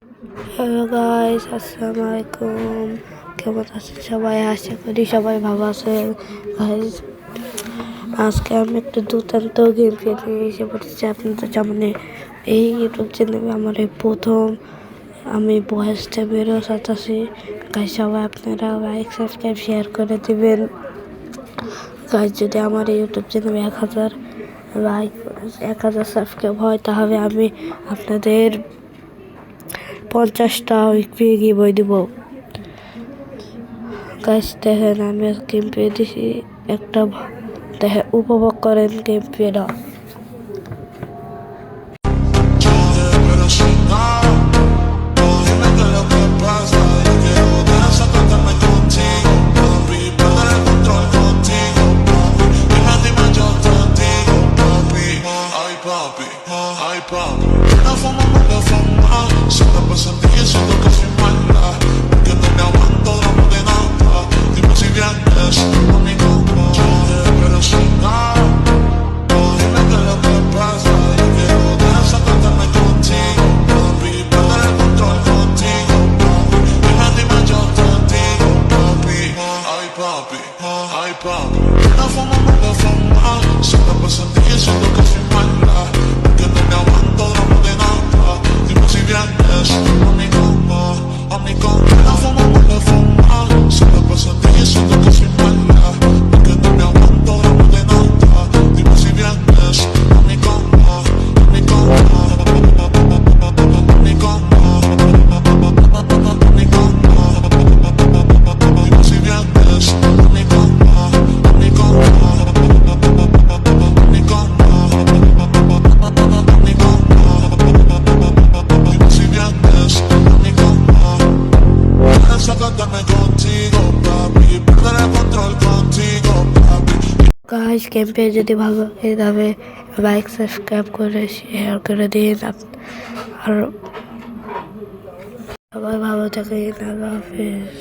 Hello guys, আসসালামু আলাইকুম। কেমন আছেন সবাই? আশা করি সবাই ভালো আছেন। গাইস, আজকে আমি একটা দুর্দান্ত গেম খেলে এসে পড়েছি আপনাদের সামনে। এই ইউটিউব চ্যানেলে আমার এই প্রথম আমি ভয়েসটা বেরো চাচ্ছি। গাইস, সবাই আপনারা লাইক সাবস্ক্রাইব শেয়ার করে দিবেন। গাইস, যদি আমার এই ইউটিউব চ্যানেলে 1000 সাবস্ক্রাইব হয় তাহলে আমি আপনাদের 50টা উইকলি বই দিব। গাইস, দেখেন আমি গেম প্লে দিছি একটা, দেখেন উপভোগ করেন গেম প্লেটা। Ay papi, una fama mala fama, se está pasando y siento que soy mala, porque no me aguanto, dame de nada, dime si vienes a mi cama, pero sin nada, dime qué es lo que pasa, yo quiero desatarme contigo, papi, perder el control contigo, papi, dime yo te digo, papi, ay papi, una fama mala fama, se está pasando y siento que soy mala, porque no me aguanto, dame de nada, dime si vienes a mi cama, la fama mala fama, se está pasando y siento que soy mala, porque no me aguanto, dame de nada, dime si vienes a mi cama, mi cama, mi cama, mi cama, dime si vienes a mi cama, mi cama, mi cama, mi cama, dime si vienes a mi cama. Desatarme contigo, papi, perder el control contigo, papi. Guys, game play যদি ভালো লাগে তবে like subscribe করে শেয়ার করে দিন। আর সবাই ভালো থাকেন। আল্লাহ হাফেজ।